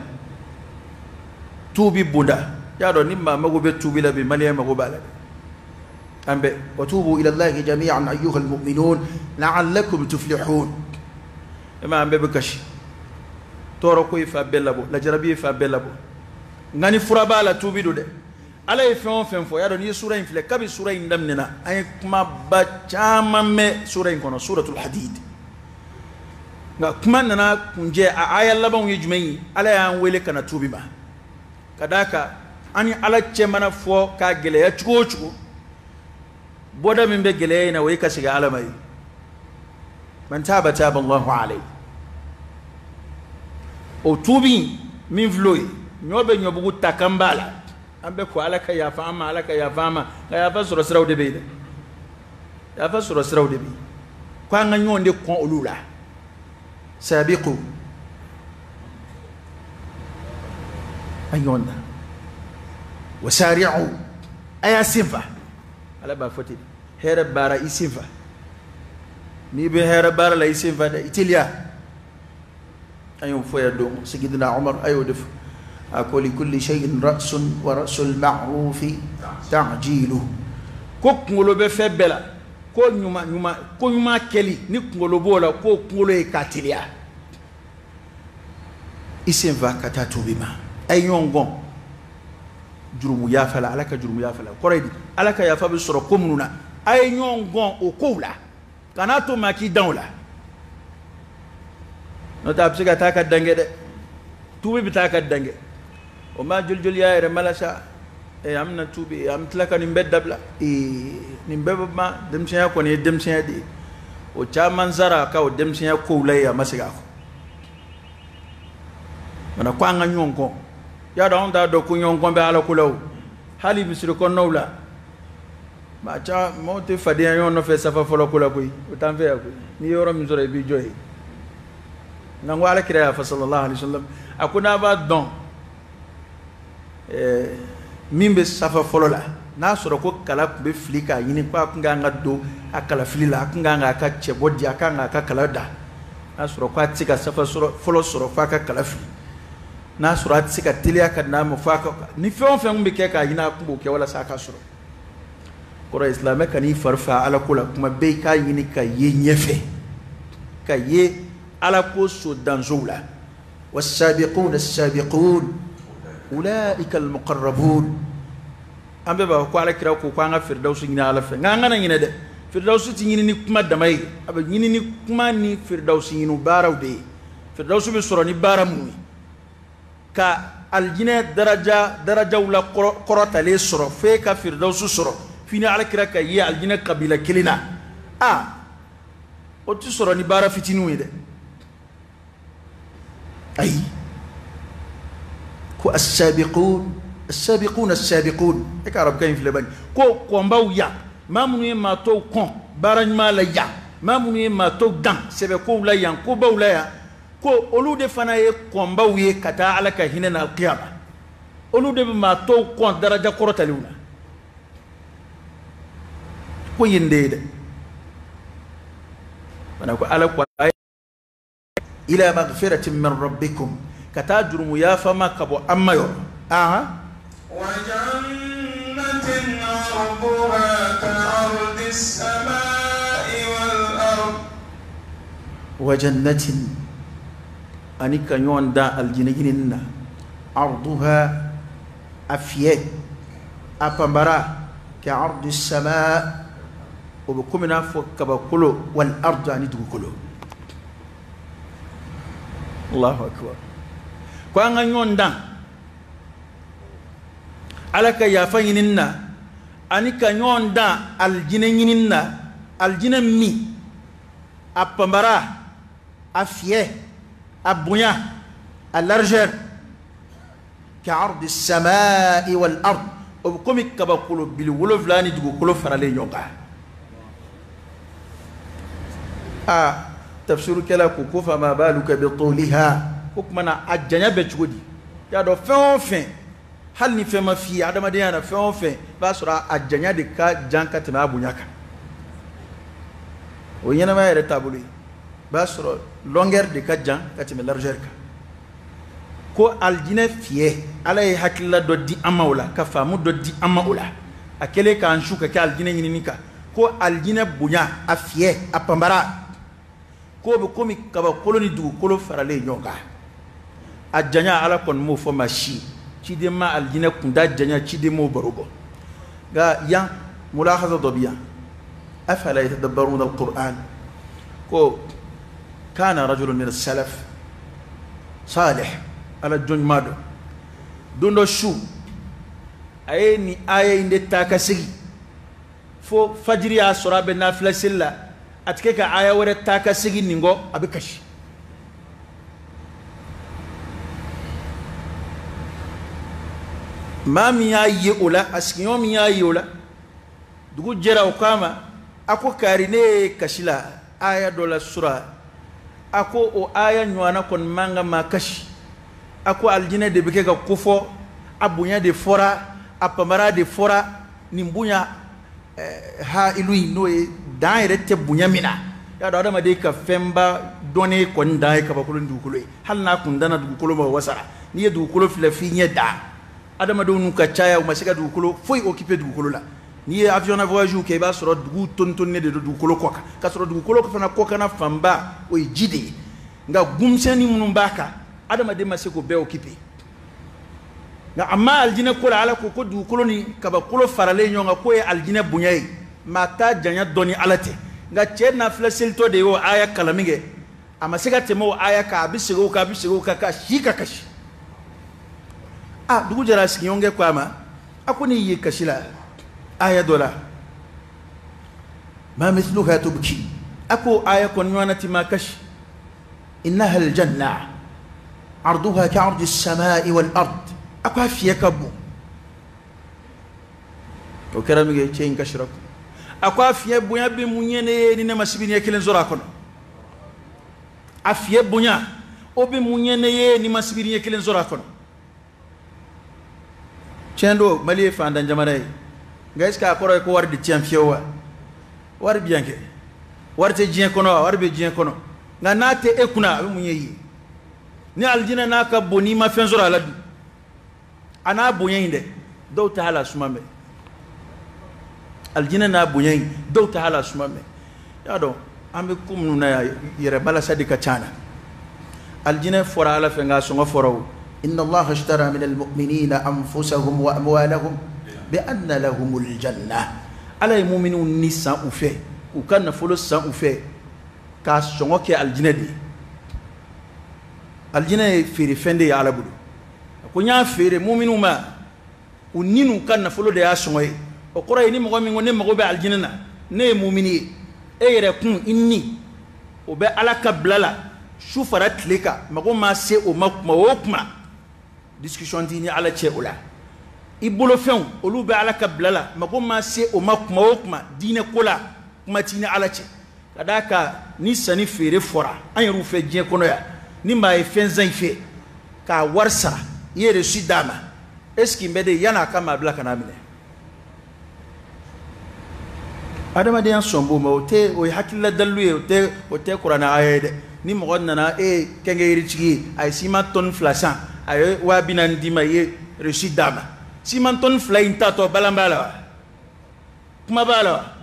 ya do nimma mago be tubi la be maliya mago bala ambe watubu ila allahi jami'an ayyuha almu'minun la'allakum tuflihun ma ambe bakashi toro ko ifa bellabo la jarabi ifa bellabo ngani furaba la tubi do de ala e fen fo ya do ni sura in file kabi sura in damnena ay kuma ba chama me sura in kono suratul hadid nga kuma nana kunje a ayal laban yi jumai ala ya wele kana tubi ba kadaka ani ala ce mana fo ka gele ya chugo boda min be gele na wai ka shiga alamai man taba Allahu alai o tubi min vloi nyobe nyobugu takambala ambe ko alaka ya fama ga ya fa sura siraw de be ya fa sura siraw de be kwa nga nyonde kon olula sabiqu ayonda wasari'u aya sifa ala ba foti hera bara isifa ni be hera bara la isifa da itilia ayon foya do sigidina umar ayo def akoli kulli shay'in ra'sun wa ra'sul ma'rufi ta'jilu ko ngolo be febela ko nyuma keli ni ngolo bola ko ngolo e katilia isifa katatu bima ayon gon jurumu yafala alaka jurumu yafala koredi alaka yafa bi soro komnuna ay nyongon o koula kanato maki dawla no ta psiga taka dange de tubi bitaka dange o ma juljul yaire malasa e amna tubi am tlaka ni beddabla ni bebba demsiya ko ni demsiya di o chaman zara ka o demsiya koula ya masiga ko mana ko anga nyongon ya da onda do ku nyongon be ala kulaw hali bisir ko nawla ma cha mo te fadi yon no fe safa folo kula koy o tan fe ko ni yoro mi zore bi joy nango ala kira fa sallallahu alaihi wasallam akuna ba don mimbe safa folo la na soro ko kala be flika yini pa kunga ngado akala flila kunga ngaka chebodi akanga ka kala da na soro ko atika safa soro folo soro fa ka kala fli na surat sika tilia kadna mo faka ni fon fen be ke ka yina ko ke wala saka suro koro islam ka ni farfa ala kula kuma be ka yini ka ye nyefe ka ye ala ko so danzula was-sabiqun as-sabiqun ulaika al-muqarrabun ambe ba ko ala kira ko nga firdaus ngina ala fe nga nyine de firdaus ti nyini ni kuma damai aba nyini ni kuma ni firdaus nyinu barawde firdaus be soro ni baramuni ka aljina daraja wala qorata le soro fe ka firdaus soro fini ala kira ka ye aljina qabila kilina o ti soro ni bara fitinu de ay ko as-sabiqun e ka arab kayin filebani ko mbaw ya mamunu ma to kon barany mala ya mamunu ma to dan sebe ko la yan ko bawla ya ko olu de fana ye kombaw ye kata ala ka hinena alqiyama olu de ma to kon daraja korotaliuna ko yinde de bana ko ala ko ila maghfiratin min rabbikum kata jurmu ya fama kabo amma yo wa jannatin arduha ka'ardi as-samai wal ard wa jannatin anika yonda aljinigina arduha afiyat apambara ka ardi as-samaa وبكمنا فكبكلو والأرض يعني تقولو الله أكبر كأن يوندان على كيا فيننا أني كيوندا الجنيننا الجنين مي أبمرا أفيه أبويا اللارجر كعرض السماء والأرض وبكمك كبكلو بالولف لاني تقولو فرالي يوقع تفسير كلا كوكوفا ما بالك بطولها حكمنا الجنة بتشودي يا دو فين هل نفهم في عدم ديانا فين بس را الجنة دكا جانكا تما بنياكا وينما ما يرتابولي بس را لونجر دكا جانكا تما لارجركا كو الجنة فيه على هكلا دو دي أماولا كفامو دو دي أماولا akele ka anshu ka aljina nyinika ko aljina bunya afie apambara ko be komi kaba koloni du kolo farale nyonga ajanya ala kon mo fo mashi chidema aljina kunda janya chidemo barugo ga ya mulahaza dabiya afala yatadabbaruna alquran ko kana rajulun min as-salaf salih ala jonmado dondo shu aye ni aya inde takasigi fo fajiri ya sorabe nafila silla atike ka aya wore takasigi ningo abikashi mami ya yi ula askinyo mi ya yi ula dugu jera ukama ako karine kashila aya dola sura ako o aya nywana kon manga makashi ako aljine de bike ga kufo abunya de fora apamara de fora nimbunya ha ilui no e dairete bunya mina ya da ma de ka femba done kon dai ka bakulu ndukulo hal na kun dana dukulo ma wasara ni e dukulo filafi nyeda adama do nu ka chaya o masika dukulo foi occuper dukulo la ni avion na voyage ke ba soro dugu tontonne de dukulo koka ka soro dukulo ko fana koka na famba o jide nga gumseni munumbaka adama de masiko be occuper nga amma aljina kola ala ko dukulo ni kaba kulo farale nyonga ko e aljina bunyai mata janya doni alate nga chena flaselto de o aya kalaminge amasika temo aya ka bisigo ka shika kashi dugu jara sikiyonge kwama akuni yi kashila aya dola ma mithluha tubki ako aya kon yonati ma kash innaha aljanna arduha ka'ardi as-samai wal ard ako afiya kabu to karamige chein kashraku ako afiya bunya be munyene ni na masibini yakelen zora kono afiya bunya obi munyene ni masibini yakelen zora kono chendo mali fanda jamare guys ka koro ko wardi champion war bianke warte jien kono warbe jien kono nga nate ekuna munyeyi ni aljina naka boni ma fenzora ladu ana bonyinde do ta hala sumame aljina na bonyi do ta hala sumame ya do ambe kumnu na yere bala sadika chana aljina fora ala fenga songo foro إن الله اشترى من المؤمنين أنفسهم وأموالهم بأن لهم الجنة على المؤمنون نساء أفه وكان فلوس ساء أفه كاسونك الجنة دي الجنة في رفندي على بدو كونيا في المؤمنون ما ونينو كان فلو دي أسونك وقرأ إني مغامي وني مغوبة الجنة نه مؤمني أي ركون إني وبي على كبلالا شو فرات لك مغو ما سي وما وكما discussion dini ala che ola ibolo fen olu be ala kablala mako ma se o makuma okuma dine kola kuma tini ala che kadaka ni sani fere fora an yeru fe je kono ya ni ma e fen zan fe ka warsa yere su dama eski mbede yana kama bla kana mine adama de yan sombo mo te o hakilla dallu o te qur'ana ayede ni mo gonna kenge yiri chigi ay sima ton flashan ayo wa binan dima ye reçu dama si man ton flain tato balambala kuma bala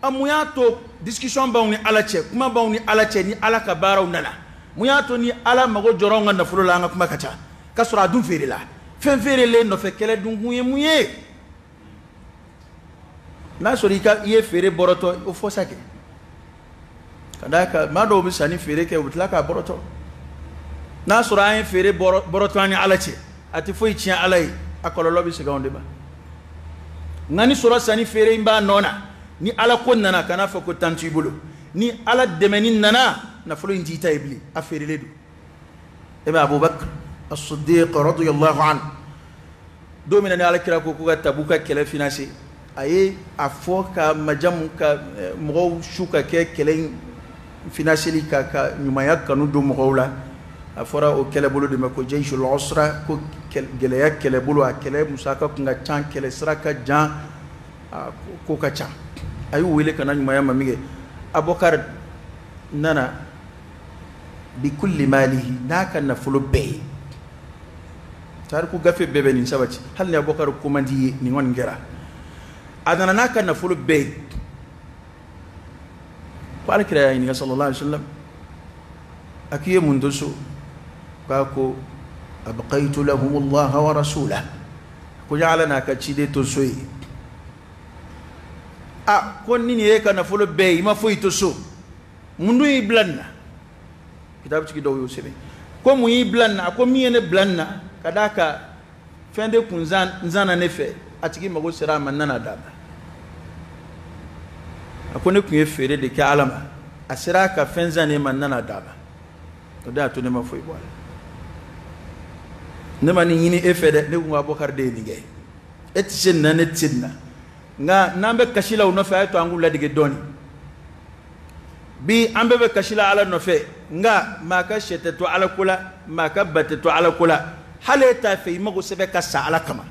amuya to discussion ba ni alache kuma ba ni alache ni alaka baraw nana muya to ni ala mago joronga na fulula nga kuma kacha kasura dum fere la fen fere le no fe kele dum muye na sorika ye fere boroto o fosake kadaka mado bisani fere ke utlaka boroto na sura fere borotwani alache ati foi chia alai akololo bi segonde ba ngani sura sani fere imba nona ni ala ko nana kana fa ko tantu bulu ni ala demeni nana na fulu injita ibli afere ledu eba abubakar as-siddiq radiyallahu an domina ni ala kira ko ko tabuka kele finance aye afoka majam ka mo shuka ke kele finance li ka nyumaya kanu do mo afora o kele bulu de mako jeyshul usra ko gele yak kele bulu a kele musaka ko ngachan kele sraka jan ko kacha ayu wele kana nyuma ya mamige abokar nana bi kulli malihi naka na fulu be tar ko gafe bebe ni sabati hal ne abokar ko mandi ni ngon ngera adana naka nafulu be qala kira ya sallallahu alaihi wasallam akiye mundusu kako abqaitu lahum Allah wa rasulahu ko jaalana ka cide to soyi kon nini e kana folo be ma foyi to so mundu iblanna kitab ci do yo sebe ko mu iblanna ko miyene blanna kadaka fende kunzan nzana nefe atiki mago sira manana daba akone kunye fere de ka alama asira ka fenzane manana daba to da to ne ma foyi bola ne mani yini efede ne ko abokar de nige etsinna netsinna nga nambe kashila uno fe to angula dige doni bi ambe be kashila ala no fe nga maka shete to ala kula maka batte to ala kula haleta fe mago sebe ka sa ala kama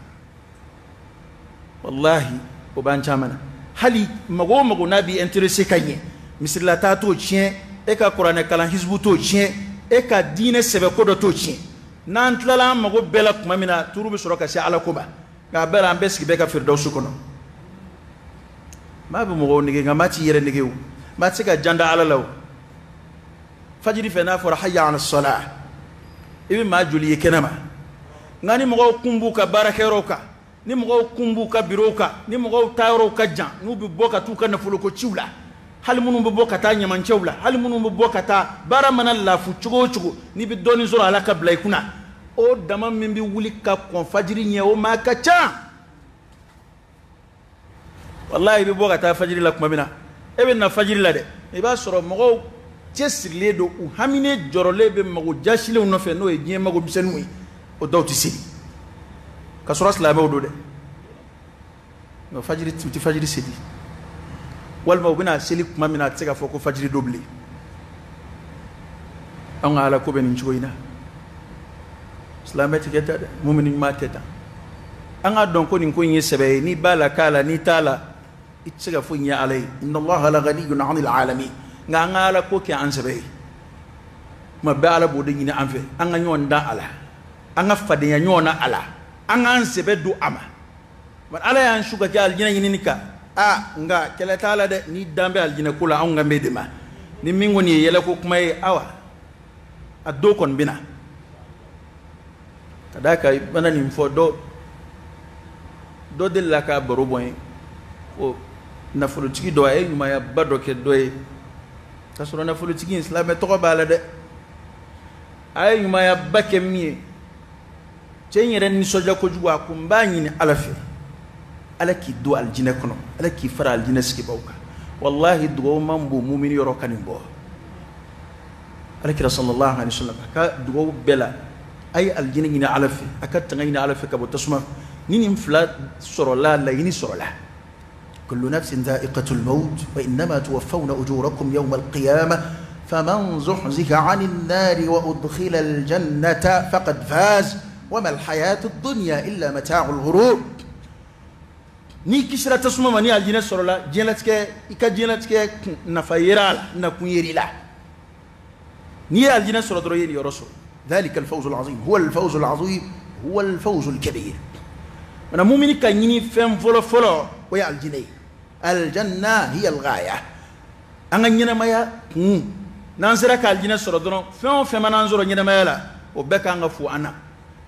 wallahi o ban chamana hali mago nabi intéressé kanye mislata to chien e ka qur'an kala hizbu to chien e ka dine sebe ko do to chien nan tlala mago bela kuma mina turu bi soroka si ala kuba ga bela ambeski be ka firdausu kono ma bu mo nige ngamati yere nige ma tsika janda ala law fajiri fe na fara hayya ala salah ibi ma juli kenama ngani mo kumbuka barakeroka ni mo kumbuka biroka ni mo taroka jan nu bi boka tuka na fulo ko ciwla hal munum bi boka ta nyaman ciwla hal munum bi boka ta bara manalla fu cugo ni bi doni zura ala kabla kuna o dama min bi wuli ka kon fajiri nye o ma ka cha wallahi bi boka ta fajiri la kuma bina ebe na fajiri la de e ba soro mo tesile do u hamine jorole be mago jashile no fe no e nye mago bisenu o dawti sidi ka soro salama o do de no fajiri ti fajiri sidi wal mo bina sili kuma mina tsega foko fajiri doble an ala ko benin choina islamati keta mu'minin ma teta an don ko nin ko yin sebe ni bala kala ni tala itsega funya alai inna allaha la ghaniyun 'anil alamin nga ngala ko ke an sebe ma bala bodin ni an fe an ga nyonda ala an ga fade ya nyona ala an an sebe du ama man ala yan shuga ke aljina yini ka nga kele tala de ni dambe aljina kula an ga medema ni mingo ni yele ko kuma e awa addo kon bina kadaka bana ni fo do de la ka baro boy o na fulu tigi do ay ma ya bado ke doy kasoro na fulu tigi islam e to bala de ay ma ya bakke mi cenyere ni soja ko juwa ko mbani ni alafi alaki do aljina kono alaki fara aljina ski bawka wallahi do mambo mu'min yoro kanin bo alaki sallallahu alaihi wasallam ka do bela ay aljina ni alafi akatta ni alafi ka bo tasma nini mfla sorola la yini sorola kullu nafsin dha'iqatul maut wa inma tuwaffawna ujurakum yawm al-qiyamah faman zuhziha 'anil nari wa udkhila al-jannata faqad faz wama al-hayatu ad-dunya illa mata'ul ghurur ni kishra tasma mani aljina sorola jelatke ikajelatke nafayira na kunyirila ni aljina sorodro yeni rasul ذلك الفوز العظيم هو الفوز العظيم هو الفوز الكبير أنا مؤمن كنيني فم فلو ويا الجنة هي الغاية أنا نينا مايا نانزرا كالجنة سردون فم نانزرا نينا مايا لا وبكا نغفو أنا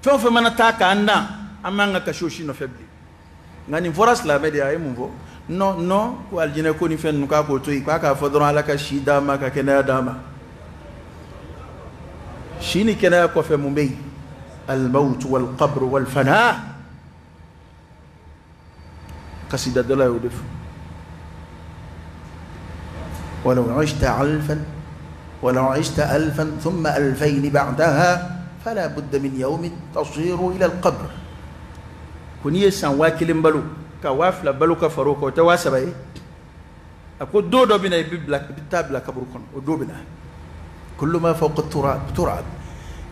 فم نتاكا أنا أما نكشوشي نفبلي ngani foras la media ay mumvo no ko aljina ko ni fen nuka ko toy ka fodron ala ka shida ma ka kena dama shini kena ko fe mumbe al maut wal qabr wal fana قصيدة دلا يودف ولو عشت ألفا ثم 2000 بعدها فلا بد من يوم تصير إلى القبر كوني سنواكل بلو كوافل بلو كفروك وتواسبه أقول دودو بنا بتابلا كبركم ودو بنا كل ما فوق التراب تراب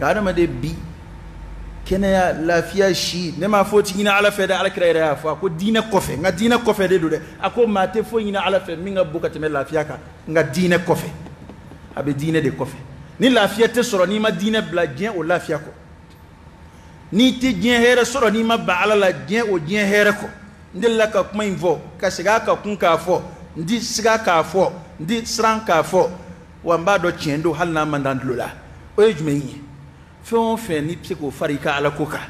يعني ما دي بي kena lafiya shi ne ma foti ina ala fe da ala kira ya fa ko dina kofe nga dina kofe de do de ako ma te fo ina ala fe minga buka te me lafiya ka nga dina kofe abe dina de kofe ni lafiya te soro ni ma dina bla dien o lafiya ko ni te dien here soro ni ma ba ala la dien o dien here ko ndilla ka kuma invo ka siga ka kun ka fo ndi siga ka fo ndi sran ka fo wamba do tiendo halna mandandlula o yejmeyi fon fe ni psiko farika ala koka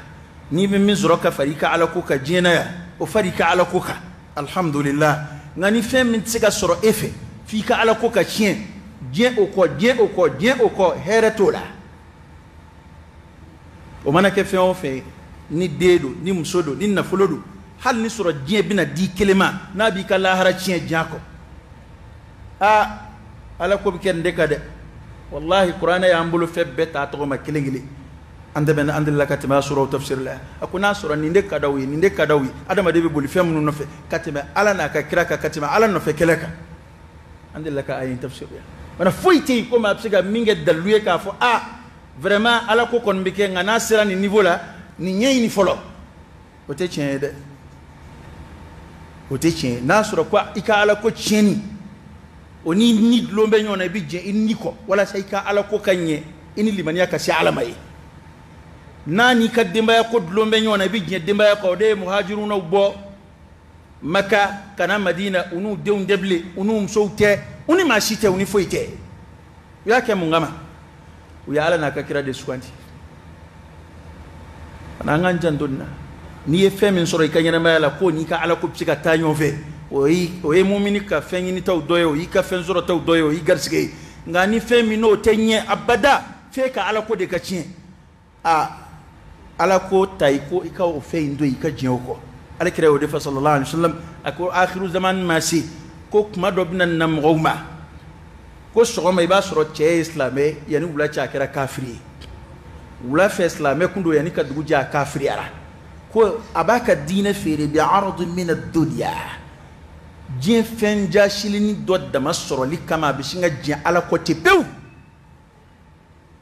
ni be min zoroka farika ala koka jena ya o farika ala koka alhamdulillah ngani fe min tsika soro efe fika ala koka chien bien au ko heretola o mana ke fe on fe ni dedo ni musodo ni nafolodo hal ni soro jien bina di kelema na bi kala hara chien jako ala ko biken dekade wallahi qur'ana ya ambulu fe beta to ma kelengile ande ben ande la katima sura tafsir la akuna sura ni ndekadawi adama de be boli fem no fe katima ala na ka kiraka katima ala no fe keleka ande la ka ayin tafsir ya mana foiti ko ma psiga minge daluye ka fo vraiment ala ko kon bike ngana sira ni niveau la ni nyei ni folo o te chien de o te chien na sura kwa ika ala ko chieni oni ni lombe nyona bi je iniko wala sai ka ala ko kanye ini limaniya ka si ala mai nani ka dimba ya ko lombe nyona bi je dimba ya ko de muhajiruna bo maka kana madina unu de undeble unu msoute uni mashite uni foite yake mungama uya ala na ka kira de swanti ana nganja ndonna ni efemin soro ikanyana mala ko ni ka ala ko psika tanyo ve oyi mumini ka fenyi taw doyo yi ka fen zoro taw doyo yi garsige ngani femi no tenye abada fe ka ala ko de ka chien ala ko tay ko ika o fe ndo yi ka jien ko ala kire o de fa sallallahu alaihi wasallam ako akhiru zaman masi ko kuma do binan nam gowma ko so ma iba soro che islamé yani wula cha kira kafiri wula fe islamé kundo yani ka dugu ja kafiri ara ko abaka dina fere bi arad min ad-dunya jien fen jashilini do dama soro li kama bishinga jien ala ko tepew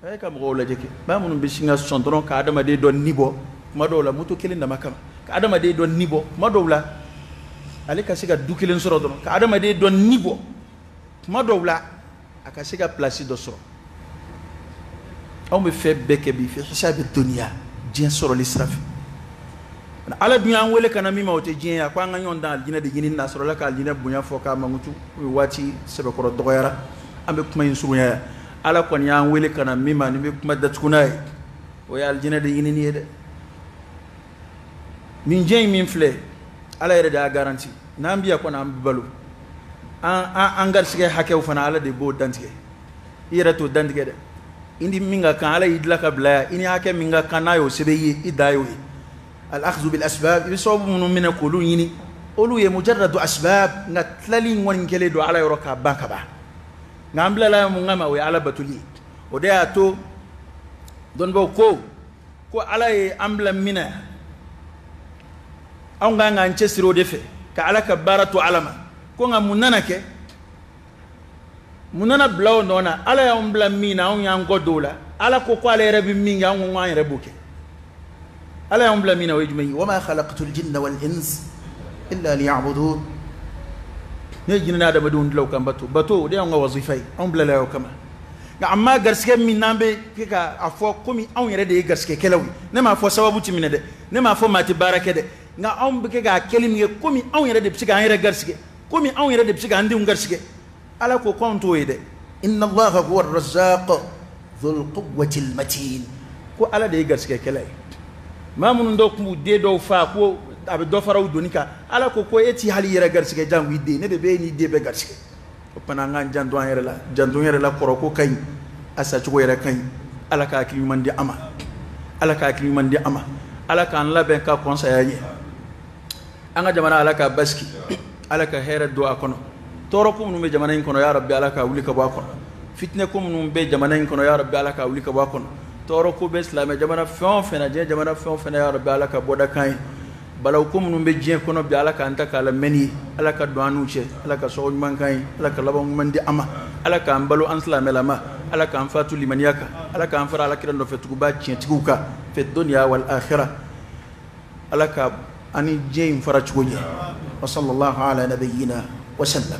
ay kam gowla jeke ba munum bishinga sondron ka adama de don nibo madola muto kelin da makama ka adama de don nibo madola alika siga dukilin soro don ka adama de don nibo madola aka siga place do soro aw me fe beke bi fi hisab ad-dunya jien soro l'israf ala dunya wele kana mi mawte jien ya kwa nganyon dal jina de jinin na soro la ka jina bunya foka mangutu wati sebe ko do yara ambe kuma insunya ala kon ya wele kana mi ma ni be kuma datkunay o ya jina de jinin yede min jeng min fle ala yere da garanti nambiya ko na balu an gar sige hakew fana ala de bo dantige yere to dantige de indi minga kan ala idla ka bla ini hake minga kanayo sebe yi idayo الأخذ بالأسباب يصوب من يقولون يني أولو مجرد أسباب نتلالي ونكلي دو على يروكا بانكبا نعمل لا مغما وعلى بتولي وده تو دون بو كو على أمبل منا أو غانا نشسرو دفه كعلى كبارة علما كو منانا كي منانا بلاو نونا على أمبل منا أو يانغو دولا على كو على ربي مين يانغو وان ربوكي ألا يوم بلا مينا ويجمعي وما خلقت الجن والإنس إلا ليعبدون نجينا نادا بدون لو كان باتو دي أنغا وظيفي أم بلا لا كما أما غرسكي من نامبي كيكا أفو كومي أو يردي غرسكي كلاوي نما أفو سوابوتي من ده نما أفو ماتي باركة ده nga أم بكيكا كلمي كومي أو يردي بسيكا هيرا غرسكي كومي أو يردي بسيكا عندي غرسكي ألا كو كونتو يده إن الله هو الرزاق ذو القوة المتين كو ألا دي غرسكي كلاوي ma mun do ku de do fa ko abe do faraw donika ala ko eti hali yera garsike jangu de ne be ni de be garsike o pana ngan jandu yera la koro ko kay asa ci ko yera kay ala ka ki man di ama ala ka an laben ka conseiller anga jamana ala ka baski ala ka hera do akono toro ko mun be jamana kono ya rabbi ala ka wuli ka ba kono fitne ko mun be jamana kono ya rabbi ala ka wuli ka ba kono toro ko be islam jamana fon fena je jamana fon fena ya rabbi ala ka boda kai balaw ko mun be je kono bi ala ka anta kala meni ala ka doanu che ala ka so man kai ala ka labo man di ama ala ka ambalo an islam lama ala ka amfatu liman yaka ala ka amfara ala kiran do fetu ba cien tiguka fe dunya wal akhirah ala ka ani je fara chugoje wa sallallahu ala nabiyyina wa sallam